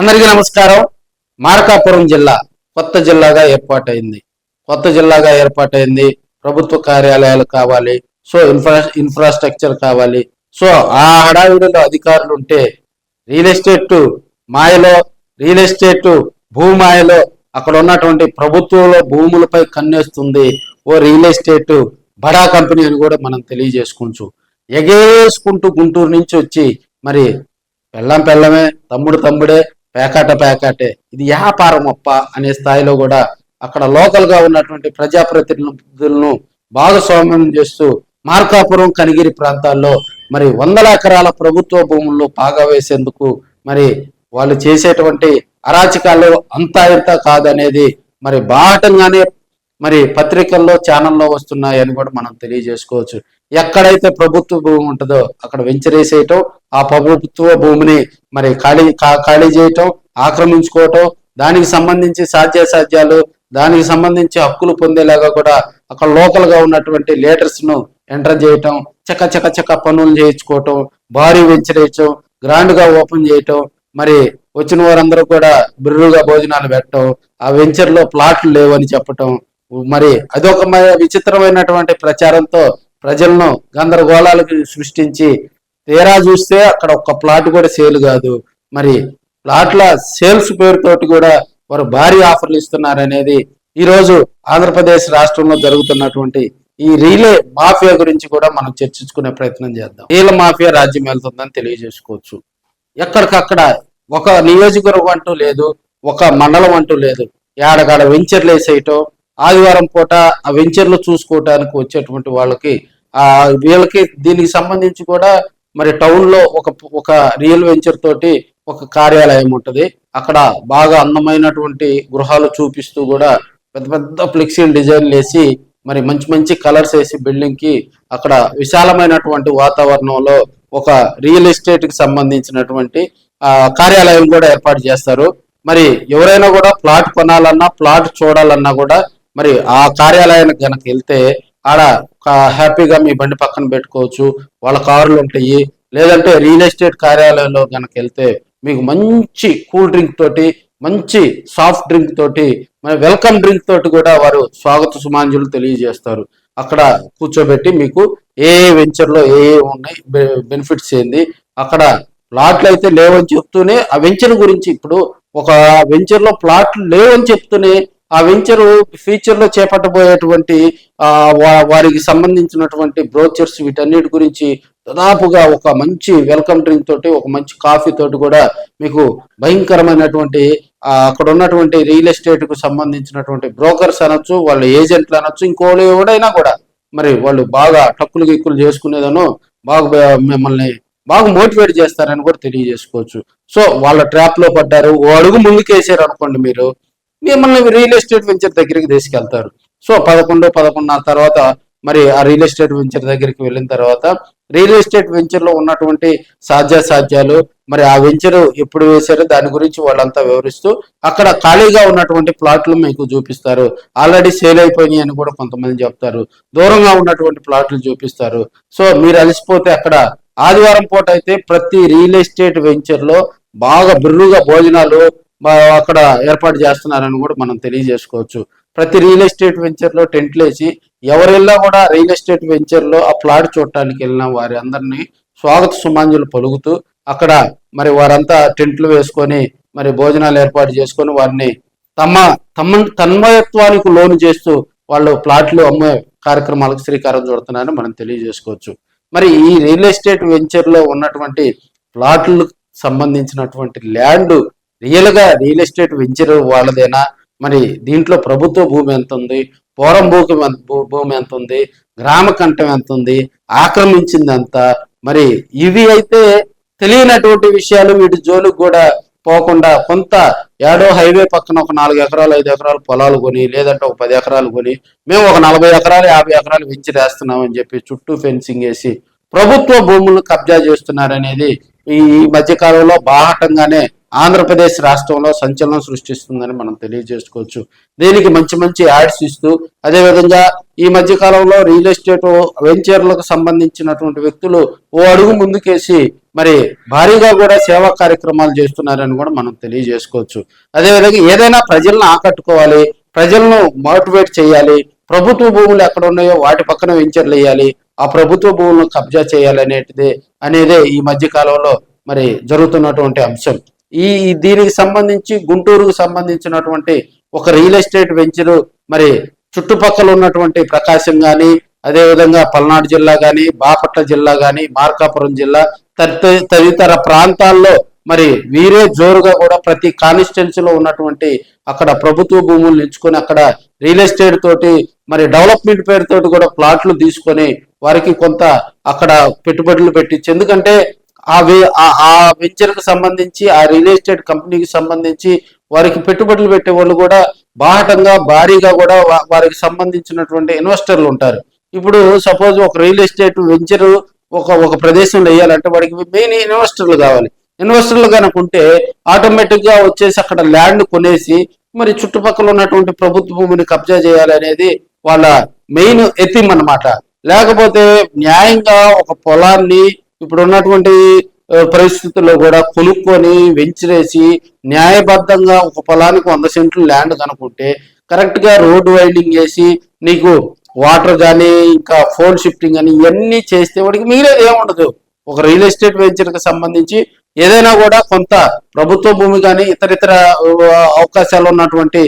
అందరికీ నమస్కారం. మార్కాపురం జిల్లా కొత్త జిల్లాగా ఏర్పాటైంది. ప్రభుత్వ కార్యాలయాలు కావాలి, సో ఇన్ఫ్రాస్ట్రక్చర్ కావాలి. సో ఆ హడావిడిలో అధికారులు ఉంటే రియల్ ఎస్టేట్ మాయలో, రియల్ ఎస్టేట్ భూమాయలో అక్కడ ఉన్నటువంటి ప్రభుత్వంలో భూములపై కన్నేస్తుంది ఓ రియల్ ఎస్టేట్ బడా కంపెనీ అని కూడా మనం తెలియజేసుకోవచ్చు. ఎగేసుకుంటూ గుంటూరు నుంచి వచ్చి మరి పెళ్ళమే, తమ్ముడే, పేకాటే, ఇది వ్యాపారం అప్ప అనే స్థాయిలో కూడా అక్కడ లోకల్ గా ఉన్నటువంటి ప్రజాప్రతినిధులను భాగస్వామ్యం చేస్తూ మార్కాపురం, కనిగిరి ప్రాంతాల్లో మరి వందల ఎకరాల ప్రభుత్వ భూముల్లో పాగా వేసేందుకు మరి వాళ్ళు చేసేటువంటి అరాచకాలు అంతా ఇంత కాదనేది మరి బాహటంగానే మరి పత్రికల్లో, ఛానల్లో వస్తున్నాయని కూడా మనం తెలియజేసుకోవచ్చు. ఎక్కడైతే ప్రభుత్వ భూమి ఉంటుందో అక్కడ వెంచరేసేయటం, ఆ ప్రభుత్వ భూమిని మరి ఖాళీ చేయటం, ఆక్రమించుకోవటం, దానికి సంబంధించి సాధ్యాసాధ్యాలు, దానికి సంబంధించి హక్కులు పొందేలాగా కూడా అక్కడ లోకల్ గా ఉన్నటువంటి లీడర్స్ ను ఎంటర్ చేయటం, చక్క పనులు చేయించుకోవటం, భారీ వెంచరేయటం, గ్రాండ్ గా ఓపెన్ చేయటం, మరి వచ్చిన వారందరూ కూడా బిర్రుగా భోజనాలు పెట్టడం, ఆ వెంచర్ లో ప్లాట్లు లేవని చెప్పటం, మరి అదొక విచిత్రమైనటువంటి ప్రచారంతో ప్రజలను గందరగోళాలకు సృష్టించి తీరా చూస్తే అక్కడ ఒక్క ప్లాట్ కూడా సేల్ కాదు. మరి ప్లాట్ల సేల్స్ పేరుతోటి కూడా వారు భారీ ఆఫర్లు ఇస్తున్నారనేది ఈరోజు ఆంధ్రప్రదేశ్ రాష్ట్రంలో జరుగుతున్నటువంటి ఈ రీలే మాఫియా గురించి కూడా మనం చర్చించుకునే ప్రయత్నం చేద్దాం. రీల మాఫియా రాజ్యం వెళ్తుందని తెలియజేసుకోవచ్చు. ఎక్కడికక్కడ ఒక నియోజకవర్గం అంటూ లేదు, ఒక మండలం అంటూ లేదు, ఏడగాడ వెంచర్లు వేసేయటం, ఆదివారం పూట ఆ వెంచర్లు చూసుకోవడానికి వచ్చేటువంటి వాళ్ళకి వీళ్ళకి దీనికి సంబంధించి కూడా మరి టౌన్ లో ఒక రియల్ వెంచర్ తోటి ఒక కార్యాలయం ఉంటుంది. అక్కడ బాగా అందమైనటువంటి గృహాలు చూపిస్తూ కూడా పెద్ద పెద్ద ఫ్లెక్సీలు డిజైన్లు వేసి మరి మంచి కలర్స్ వేసి బిల్డింగ్ కి అక్కడ విశాలమైనటువంటి వాతావరణంలో ఒక రియల్ ఎస్టేట్ కి సంబంధించినటువంటి కార్యాలయం కూడా ఏర్పాటు చేస్తారు. మరి ఎవరైనా కూడా ప్లాట్ కొనాలన్నా, ప్లాట్ చూడాలన్నా కూడా మరి ఆ కార్యాలయానికి గనక వెళ్తే ఆడ హ్యాపీగా మీ బండి పక్కన పెట్టుకోవచ్చు, వాళ్ళ కార్లు ఉంటాయి. లేదంటే రియల్ ఎస్టేట్ కార్యాలయంలో గనక వెళ్తే మీకు మంచి కూల్ డ్రింక్ తోటి, మంచి సాఫ్ట్ డ్రింక్ తోటి, మరి వెల్కమ్ డ్రింక్ తోటి కూడా వారు స్వాగత సుమాంజులు తెలియజేస్తారు. అక్కడ కూర్చోబెట్టి మీకు ఏ వెంచర్లో ఏ ఉన్నాయి, బెనిఫిట్స్ ఏంది, అక్కడ ప్లాట్లు అయితే లేవని చెప్తూనే ఆ వెంచర్ గురించి, ఇప్పుడు ఒక వెంచర్ లో ప్లాట్లు లేవని చెప్తూనే ఆ వెంచర్ ఫ్యూచర్ లో చేపట్టబోయేటువంటి వారికి సంబంధించినటువంటి బ్రోచర్స్ వీటన్నిటి గురించి దాదాపుగా ఒక మంచి వెల్కమ్ డ్రింక్ తోటి, ఒక మంచి కాఫీ తోటి కూడా మీకు భయంకరమైనటువంటి అక్కడ ఉన్నటువంటి రియల్ ఎస్టేట్ కు సంబంధించినటువంటి బ్రోకర్స్ అనొచ్చు, వాళ్ళ ఏజెంట్లు అనొచ్చు, ఇంకోళ్ళు ఎవడైనా కూడా మరి వాళ్ళు బాగా టక్కులు గిక్కులు చేసుకునేదనో బాగా మిమ్మల్ని బాగా మోటివేట్ చేస్తారని కూడా తెలియజేసుకోవచ్చు. సో వాళ్ళ ట్రాప్ లో పడ్డారు, ఓ అడుగు ముందుకేసారు అనుకోండి, మీరు మిమ్మల్ని రియల్ ఎస్టేట్ వెంచర్ దగ్గరికి తీసుకెళ్తారు. సో 11 తర్వాత మరి ఆ రియల్ ఎస్టేట్ వెంచర్ దగ్గరికి వెళ్ళిన తర్వాత రియల్ ఎస్టేట్ వెంచర్ లో ఉన్నటువంటి సాధ్యాలు, మరి ఆ వెంచర్ ఎప్పుడు వేశారో దాని గురించి వాళ్ళంతా వివరిస్తూ అక్కడ ఖాళీగా ఉన్నటువంటి ప్లాట్లు మీకు చూపిస్తారు. ఆల్రెడీ సేల్ అయిపోయినాయి అని కూడా కొంతమంది చెప్తారు. దూరంగా ఉన్నటువంటి ప్లాట్లు చూపిస్తారు. సో మీరు అలసిపోతే అక్కడ ఆదివారం పూట అయితే ప్రతి రియల్ ఎస్టేట్ వెంచర్ లో బాగా బిర్రుగా భోజనాలు అక్కడ ఏర్పాటు చేస్తున్నారని కూడా మనం తెలియజేసుకోవచ్చు. ప్రతి రియల్ ఎస్టేట్ వెంచర్ లో టెంట్లు వేసి ఎవరెళ్ళా కూడా రియల్ ఎస్టేట్ వెంచర్ లో ఆ ప్లాట్ చూడటానికి వెళ్ళిన వారి అందరినీ స్వాగత సుమాంజులు పలుకుతూ అక్కడ మరి వారంతా టెంట్లు వేసుకొని మరి భోజనాలు ఏర్పాటు చేసుకొని వారిని తన్మయత్వానికి లోను చేస్తూ వాళ్ళు ప్లాట్లు అమ్మే కార్యక్రమాలకు శ్రీకారం చుడుతున్నారని మనం తెలియజేసుకోవచ్చు. మరి ఈ రియల్ ఎస్టేట్ వెంచర్ లో ఉన్నటువంటి ప్లాట్లకు సంబంధించినటువంటి ల్యాండ్ రియల్ గా రియల్ ఎస్టేట్ వెంచర్ వాళ్ళదేనా, మరి దీంట్లో ప్రభుత్వ భూమి ఎంత ఉంది, పోరం భూమి ఎంత ఉంది, గ్రామ కంఠం ఎంత ఉంది, ఆక్రమించింది ఎంత, మరి ఇవి అయితే తెలియనటువంటి విషయాలు. వీటి జోలికి కూడా పోకుండా కొంత ఏడో హైవే పక్కన ఒక 4 ఎకరాలు 5 ఎకరాలు పొలాలు కొని, లేదంటే ఒక 10 ఎకరాలు కొని మేము ఒక 40 ఎకరాలు 50 ఎకరాలు వెంచరేస్తున్నామని చెప్పి చుట్టూ ఫెన్సింగ్ వేసి ప్రభుత్వ భూములను కబ్జా చేస్తున్నారనేది ఈ మధ్యకాలంలో బాహటంగానే ఆంధ్రప్రదేశ్ రాష్ట్రంలో సంచలనం సృష్టిస్తుందని మనం తెలియజేసుకోవచ్చు. దీనికి మంచి యాడ్స్ ఇస్తూ, అదేవిధంగా ఈ మధ్య కాలంలో రియల్ ఎస్టేట్ వెంచర్లకు సంబంధించినటువంటి వ్యక్తులు ఓ అడుగు ముందుకేసి మరి భారీగా కూడా సేవా కార్యక్రమాలు చేస్తున్నారని కూడా మనం తెలియజేసుకోవచ్చు. అదేవిధంగా ఏదైనా ప్రజలను ఆకట్టుకోవాలి, ప్రజలను మోటివేట్ చేయాలి, ప్రభుత్వ భూములు ఎక్కడ ఉన్నాయో వాటి పక్కన వెంచర్లు వేయాలి, ఆ ప్రభుత్వ భూములను కబ్జా చేయాలి అనేదే ఈ మధ్య కాలంలో మరి జరుగుతున్నటువంటి అంశం. ఈ దీనికి సంబంధించి గుంటూరుకు సంబంధించినటువంటి ఒక రియల్ ఎస్టేట్ వెంచరు మరి చుట్టుపక్కల ఉన్నటువంటి ప్రకాశం కానీ, అదేవిధంగా పల్నాడు జిల్లా కానీ, బాపట్ల జిల్లా కానీ, మార్కాపురం జిల్లా తదితర ప్రాంతాల్లో మరి వీరే జోరుగా కూడా ప్రతి కాన్స్టిట్యున్సీలో ఉన్నటువంటి అక్కడ ప్రభుత్వ భూములు ఎంచుకొని అక్కడ రియల్ ఎస్టేట్ తోటి మరి డెవలప్మెంట్ పేరుతోటి కూడా ప్లాట్లు తీసుకొని వారికి కొంత అక్కడ పెట్టుబడులు పెట్టించి, ఎందుకంటే ఆ వెంచర్కి సంబంధించి ఆ రియల్ ఎస్టేట్ కంపెనీకి సంబంధించి వారికి పెట్టుబడులు పెట్టే వాళ్ళు కూడా బాహటంగా భారీగా కూడా వారికి సంబంధించినటువంటి ఇన్వెస్టర్లు ఉంటారు. ఇప్పుడు సపోజ్ ఒక రియల్ ఎస్టేట్ వెంచర్ ఒక ప్రదేశంలో వేయాలంటే వాడికి మెయిన్ ఇన్వెస్టర్లు కావాలి. ఇన్వెస్టర్లు కనుక ఉంటే ఆటోమేటిక్ గా వచ్చేసి అక్కడ ల్యాండ్ కొనేసి మరి చుట్టుపక్కల ఉన్నటువంటి ప్రభుత్వ భూమిని కబ్జా చేయాలనేది వాళ్ళ మెయిన్ ఎథిమ్ అన్నమాట. లేకపోతే న్యాయంగా ఒక పొలాన్ని ఇప్పుడు ఉన్నటువంటి పరిస్థితుల్లో కూడా కొనుక్కొని వెంచరేసి న్యాయబద్ధంగా ఒక పొలానికి 100 సెంట్లు ల్యాండ్ కనుక్కుంటే కరెక్ట్ గా రోడ్డు వైండింగ్ చేసి నీకు వాటర్ కానీ ఇంకా ఫోన్ షిఫ్టింగ్ అని ఇవన్నీ చేస్తే వాడికి మిగిలేదు ఏముండదు. ఒక రియల్ ఎస్టేట్ వెంచర్ కి సంబంధించి ఏదైనా కూడా కొంత ప్రభుత్వ భూమి కానీ ఇతర అవకాశాలు ఉన్నటువంటి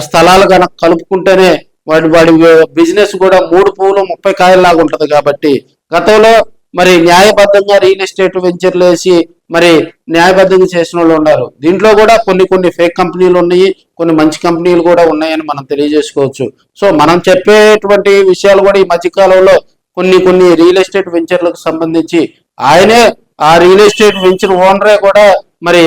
స్థలాలు కనుక కలుపుకుంటేనే వాడి బిజినెస్ కూడా 3 పువ్వులు 30 కాయల్లాగా ఉంటది. కాబట్టి గతంలో మరి న్యాయబద్ధంగా రియల్ ఎస్టేట్ వెంచర్లు వేసి మరి న్యాయబద్ధంగా చేసిన వాళ్ళు ఉన్నారు. దీంట్లో కూడా కొన్ని ఫేక్ కంపెనీలు ఉన్నాయి, కొన్ని మంచి కంపెనీలు కూడా ఉన్నాయని మనం తెలియజేసుకోవచ్చు. సో మనం చెప్పేటువంటి విషయాలు కూడా ఈ మధ్యకాలంలో కొన్ని రియల్ ఎస్టేట్ వెంచర్లకు సంబంధించి ఆయనే ఆ రియల్ ఎస్టేట్ వెంచర్ ఓనరే కూడా మరి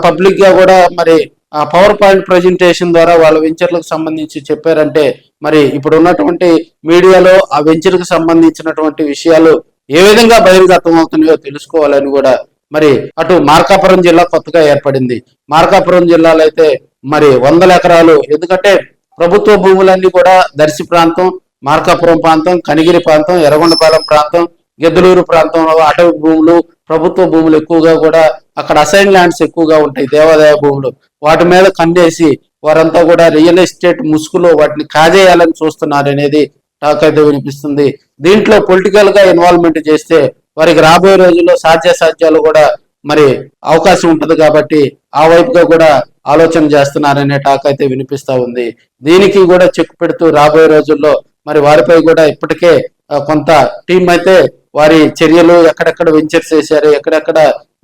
పబ్లిక్ గా కూడా మరి ఆ పవర్ పాయింట్ ప్రజెంటేషన్ ద్వారా వాళ్ళ వెంచర్లకు సంబంధించి చెప్పారంటే మరి ఇప్పుడు ఉన్నటువంటి మీడియాలో ఆ వెంచర్కు సంబంధించినటువంటి విషయాలు ఏ విధంగా బహిర్గతం అవుతున్నాయో తెలుసుకోవాలని కూడా మరి అటు మార్కాపురం జిల్లా కొత్తగా ఏర్పడింది. మార్కాపురం జిల్లాలో అయితే మరి 100 ఎకరాలు, ఎందుకంటే ప్రభుత్వ భూములన్నీ కూడా దర్శి ప్రాంతం, మార్కాపురం ప్రాంతం, కనిగిరి ప్రాంతం, ఎర్రగొండపాలెం ప్రాంతం, గిద్దలూరు ప్రాంతంలో అటవీ భూములు, ప్రభుత్వ భూములు ఎక్కువగా కూడా అక్కడ అసైన్ ల్యాండ్స్ ఎక్కువగా ఉంటాయి, దేవాదాయ భూములు. వాటి మీద కన్నేసి వారంతా కూడా రియల్ ఎస్టేట్ ముసుగులో వాటిని కాజేయాలని చూస్తున్నారు అనేది టాక్ అయితే వినిపిస్తుంది. దీంట్లో పొలిటికల్ గా ఇన్వాల్వ్మెంట్ చేస్తే వారికి రాబోయే రోజుల్లో సాధ్యాసాధ్యాలు కూడా మరి అవకాశం ఉంటుంది. కాబట్టి ఆ వైపుగా కూడా ఆలోచన చేస్తున్నారనే టాక్ అయితే వినిపిస్తా ఉంది. దీనికి కూడా చెక్ పెడుతూ రాబోయే రోజుల్లో మరి వారిపై కూడా ఇప్పటికే కొంత టీం అయితే వారి చర్యలు ఎక్కడెక్కడ వెంచర్స్ చేశారు, ఎక్కడెక్కడ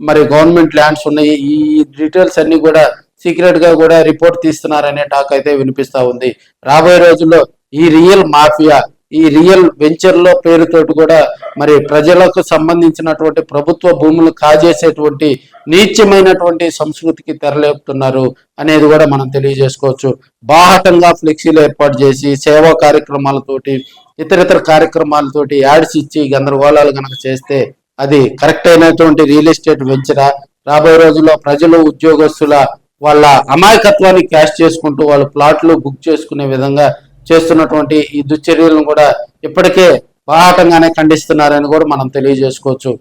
మరి గవర్నమెంట్ ల్యాండ్స్ ఉన్నాయి, ఈ డీటెయిల్స్ అన్ని కూడా సీక్రెట్ గా కూడా రిపోర్ట్ తీస్తున్నారనే టాక్ అయితే వినిపిస్తా ఉంది. రాబోయే రోజుల్లో ఈ రియల్ మాఫియా, ఈ రియల్ వెంచర్ లో పేరుతోటి కూడా మరి ప్రజలకు సంబంధించినటువంటి ప్రభుత్వ భూములు కాజేసేటువంటి నీచమైనటువంటి సంస్కృతికి తెరలేపుతున్నారు అనేది కూడా మనం తెలియజేసుకోవచ్చు. బాహటంగా ఫ్లెక్సీలు ఏర్పాటు చేసి సేవా కార్యక్రమాలతోటి ఇతరితర కార్యక్రమాలతోటి యాడ్స్ ఇచ్చి గందరగోళాలు కనుక చేస్తే అది కరెక్ట్ అయినటువంటి రియల్ ఎస్టేట్ వెంచరా? రాబోయే రోజుల్లో ప్రజలు ఉద్యోగస్తుల వాళ్ళ అమాయకత్వాన్ని క్యాష్ చేసుకుంటూ వాళ్ళ ప్లాట్లు బుక్ చేసుకునే విధంగా చేస్తున్నటువంటి ఈ దుశ్చర్యలను కూడా ఇప్పటికే బాహటంగానే ఖండిస్తున్నారని కూడా మనం తెలియజేసుకోవచ్చు.